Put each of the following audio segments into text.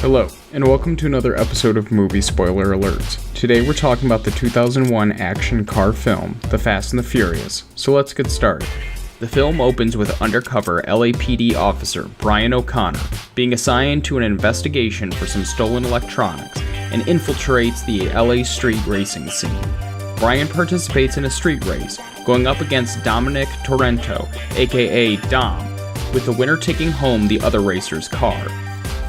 Hello, and welcome to another episode of Movie Spoiler Alerts. Today we're talking about the 2001 action car film, The Fast and the Furious, so let's get started. The film opens with undercover LAPD officer Brian O'Connor being assigned to an investigation for some stolen electronics and infiltrates the LA street racing scene. Brian participates in a street race, going up against Dominic Torrento, aka Dom, with the winner taking home the other racer's car.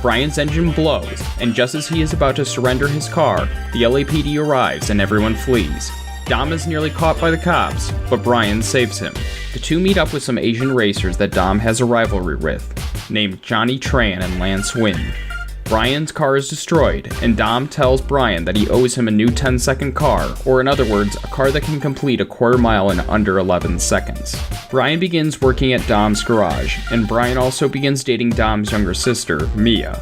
Brian's engine blows, and just as he is about to surrender his car, the LAPD arrives and everyone flees. Dom is nearly caught by the cops, but Brian saves him. The two meet up with some Asian racers that Dom has a rivalry with, named Johnny Tran and Lance Wynn. Brian's car is destroyed, and Dom tells Brian that he owes him a new 10-second car, or in other words, a car that can complete a quarter mile in under 11 seconds. Brian begins working at Dom's garage, and Brian also begins dating Dom's younger sister, Mia.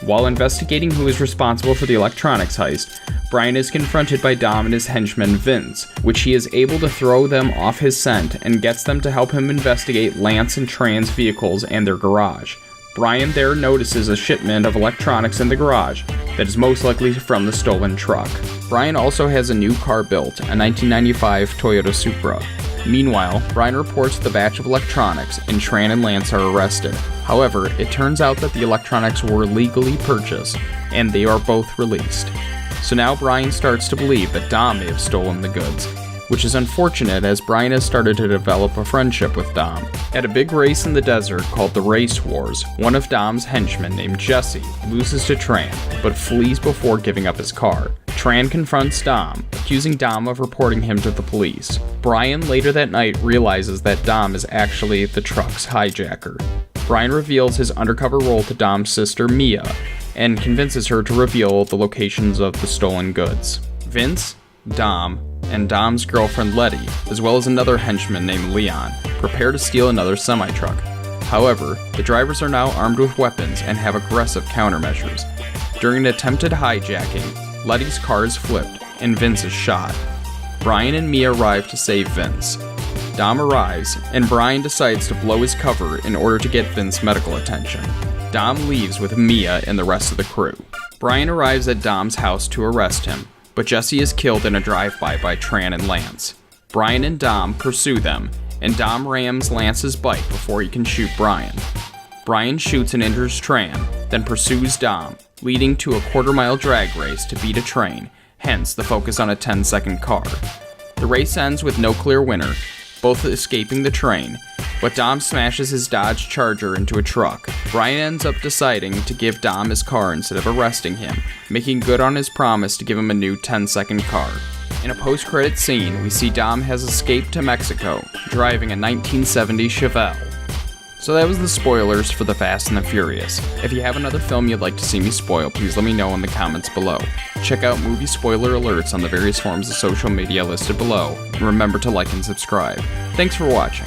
While investigating who is responsible for the electronics heist, Brian is confronted by Dom and his henchman Vince, which he is able to throw them off his scent and gets them to help him investigate Lance and Tran's vehicles and their garage. Brian there notices a shipment of electronics in the garage that is most likely from the stolen truck. Brian also has a new car built, a 1995 Toyota Supra. Meanwhile, Brian reports the batch of electronics, and Tran and Lance are arrested. However, it turns out that the electronics were legally purchased, and they are both released. So now Brian starts to believe that Dom may have stolen the goods, which is unfortunate as Brian has started to develop a friendship with Dom. At a big race in the desert called the Race Wars, one of Dom's henchmen named Jesse loses to Tran, but flees before giving up his car. Tran confronts Dom, accusing Dom of reporting him to the police. Brian later that night realizes that Dom is actually the truck's hijacker. Brian reveals his undercover role to Dom's sister Mia, and convinces her to reveal the locations of the stolen goods. Vince, Dom, and Dom's girlfriend Letty, as well as another henchman named Leon, prepare to steal another semi-truck. However, the drivers are now armed with weapons and have aggressive countermeasures. During an attempted hijacking, Letty's car is flipped and Vince is shot. Brian and Mia arrive to save Vince. Dom arrives, and Brian decides to blow his cover in order to get Vince medical attention. Dom leaves with Mia and the rest of the crew. Brian arrives at Dom's house to arrest him, but Jesse is killed in a drive-by by Tran and Lance. Brian and Dom pursue them, and Dom rams Lance's bike before he can shoot Brian. Brian shoots and injures Tran, then pursues Dom, leading to a quarter-mile drag race to beat a train, hence the focus on a 10-second car. The race ends with no clear winner, both escaping the train, but Dom smashes his Dodge Charger into a truck. Brian ends up deciding to give Dom his car instead of arresting him, making good on his promise to give him a new 10-second car. In a post-credit scene, we see Dom has escaped to Mexico, driving a 1970 Chevelle. So that was the spoilers for The Fast and the Furious. If you have another film you'd like to see me spoil, please let me know in the comments below. Check out movie spoiler alerts on the various forms of social media listed below, and remember to like and subscribe. Thanks for watching.